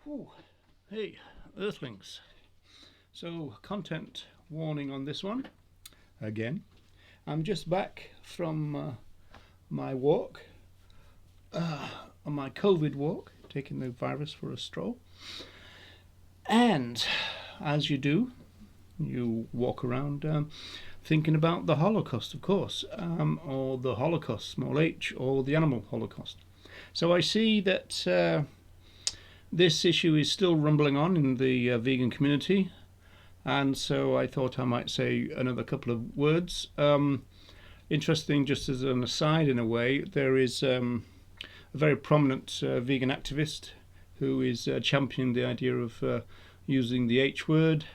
Ooh, hey, Earthlings. So, content warning on this one. Again, I'm just back from my walk, on my COVID walk, taking the virus for a stroll. And as you do, you walk around thinking about the Holocaust, of course, or the Holocaust, small h, or the animal Holocaust. So I see that this issue is still rumbling on in the vegan community, and so I thought I might say another couple of words. Interesting, just as an aside in a way, there is a very prominent vegan activist who is championing the idea of using the H word,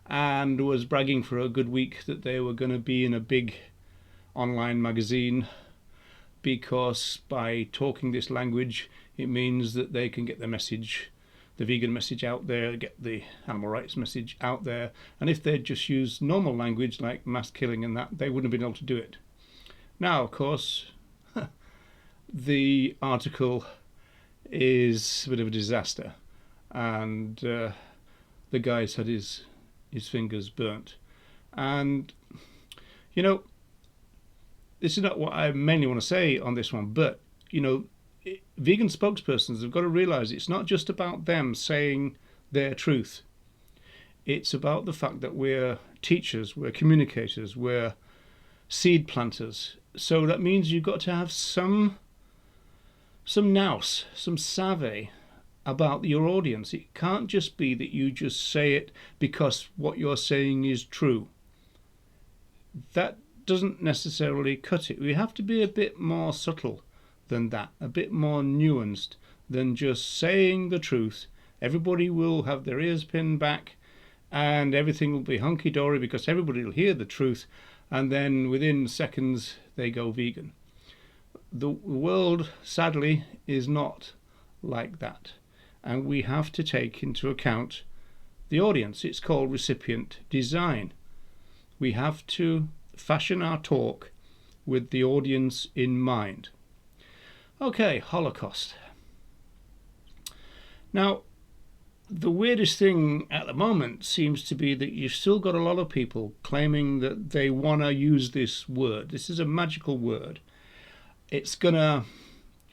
and was bragging for a good week that they were going to be in a big online magazine because by talking this language it means that they can get the message, the vegan message out there, get the animal rights message out there, and if they'd just used normal language like mass killing and that, they wouldn't have been able to do it. Now, of course, the article is a bit of a disaster, and the guy's had his fingers burnt. And, you know, this is not what I mainly want to say on this one, but, you know, vegan spokespersons have got to realize it's not just about them saying their truth. It's about the fact that we're teachers, we're communicators, we're seed planters. So that means you've got to have some nous, some savvy about your audience. It can't just be that you just say it because what you're saying is true. That doesn't necessarily cut it. We have to be a bit more subtle than that, a bit more nuanced than just saying the truth. Everybody will have their ears pinned back and everything will be hunky-dory because everybody will hear the truth, and then within seconds they go vegan. The world, sadly, is not like that, and we have to take into account the audience. It's called recipient design. We have to fashion our talk with the audience in mind. Okay, Holocaust. Now, the weirdest thing at the moment seems to be that you've still got a lot of people claiming that they want to use this word. This is a magical word. It's gonna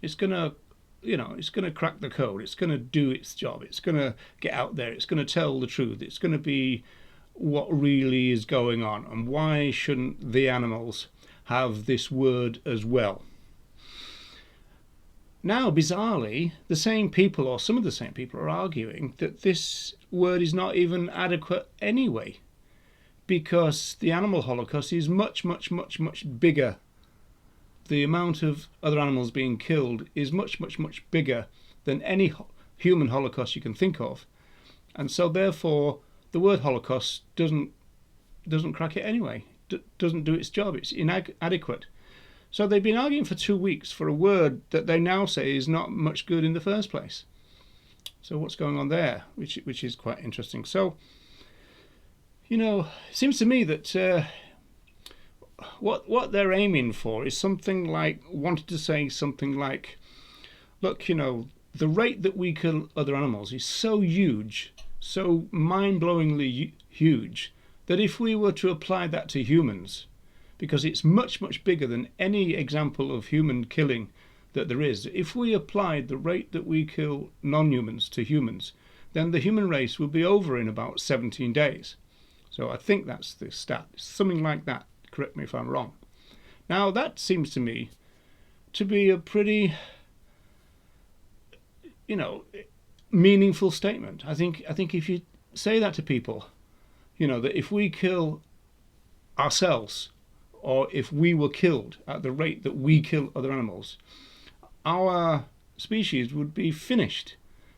crack the code. It's gonna do its job. It's gonna get out there. It's gonna tell the truth. It's gonna be what really is going on, and why shouldn't the animals have this word as well? Now, bizarrely, the same people, or some of the same people, are arguing that this word is not even adequate anyway, because the animal Holocaust is much, much, much, much bigger. The amount of other animals being killed is much, much, much bigger than any human Holocaust you can think of, and so therefore the word Holocaust doesn't crack it anyway. Doesn't do its job. It's inadequate. So they've been arguing for 2 weeks for a word that they now say is not much good in the first place. So what's going on there? Which is quite interesting. So, you know, it seems to me that what they're aiming for is something like, wanted to say something like, look, you know, the rate that we kill other animals is so huge, so mind-blowingly huge, that if we were to apply that to humans, because it's much, much bigger than any example of human killing that there is, if we applied the rate that we kill non-humans to humans, then the human race would be over in about 17 days. So I think that's the stat. It's something like that. Correct me if I'm wrong. Now, that seems to me to be a pretty, you know, meaningful statement. I think if you say that to people, you know, that if we kill ourselves, or if we were killed at the rate that we kill other animals, our species would be finished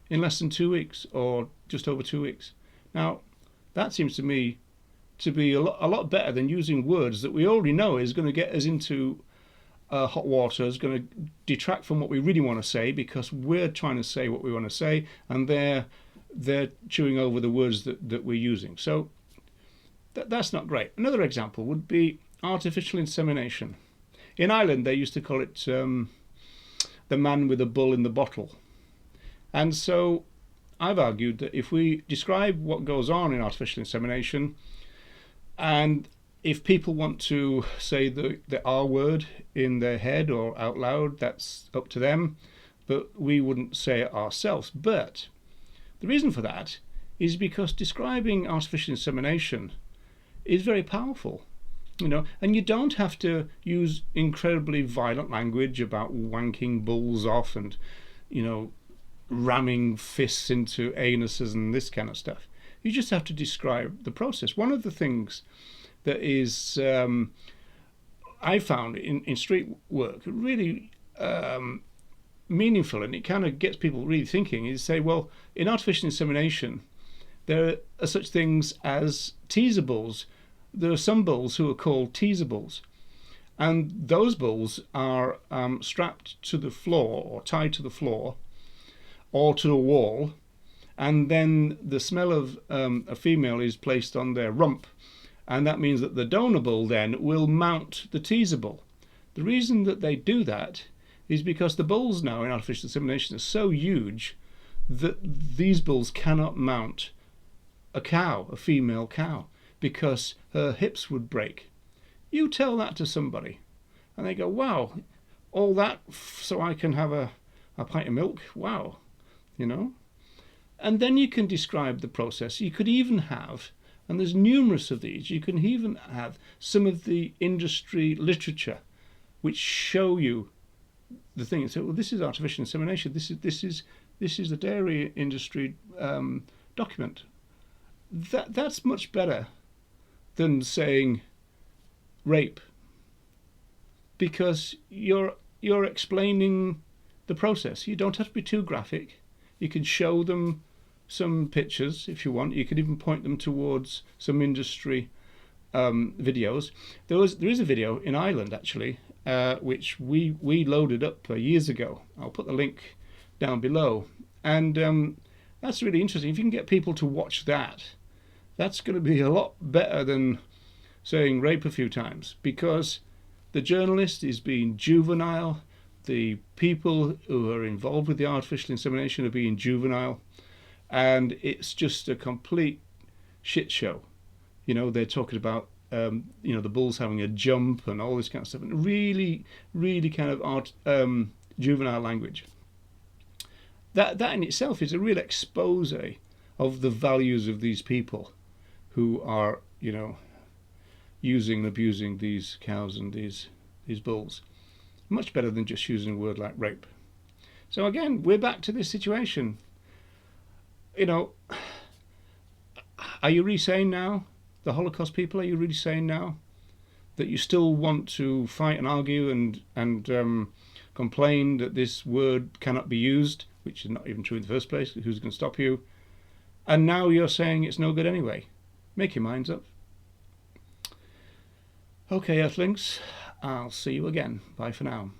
in less than 2 weeks, or just over 2 weeks. Now, that seems to me to be a lot better than using words that we already know is going to get us into hot water, is going to detract from what we really want to say, because we're trying to say what we want to say, and they're chewing over the words that we're using. So that's not great. Another example would be artificial insemination. In Ireland, they used to call it the man with a bull in the bottle. And so I've argued that if we describe what goes on in artificial insemination, and if people want to say the R word in their head or out loud, that's up to them, but we wouldn't say it ourselves. But the reason for that is because describing artificial insemination is very powerful, and you don't have to use incredibly violent language about wanking bulls off and, ramming fists into anuses and this kind of stuff. You just have to describe the process. One of the things that is I found in street work really meaningful, and it kind of gets people really thinking, is say, well, in artificial insemination, there are such things as teaser bulls. There are some bulls who are called teaser bulls, and those bulls are strapped to the floor or tied to the floor or to a wall, and then the smell of a female is placed on their rump, and that means that the donor bull then will mount the teaser bull. The reason that they do that is because the bulls now in artificial insemination are so huge that these bulls cannot mount a cow, a female cow, because her hips would break. You tell that to somebody and they go, wow, all that so I can have a pint of milk? Wow, And then you can describe the process. You could even have, and there's numerous of these, you can even have some of the industry literature which show you the thing and say, well, this is artificial insemination. This is the dairy industry document. That's much better than saying rape, because you're explaining the process. You don't have to be too graphic. You can show them some pictures if you want. You can even point them towards some industry videos. There is a video in Ireland actually, which we loaded up years ago. I'll put the link down below, and that's really interesting. If you can get people to watch that, that's going to be a lot better than saying rape a few times, because the journalist is being juvenile, the people who are involved with the artificial insemination are being juvenile, and it's just a complete shit show. They're talking about the bulls having a jump and all this kind of stuff, and really kind of juvenile language. That in itself is a real expose of the values of these people who are using and abusing these cows and these bulls. Much better than just using a word like rape. So again, we're back to this situation. Are you really saying now, the Holocaust people, are you really saying now that you still want to fight and argue and complain that this word cannot be used, which is not even true in the first place? Who's going to stop you? And now you're saying it's no good anyway. Make your minds up. Okay, Earthlings, I'll see you again. Bye for now.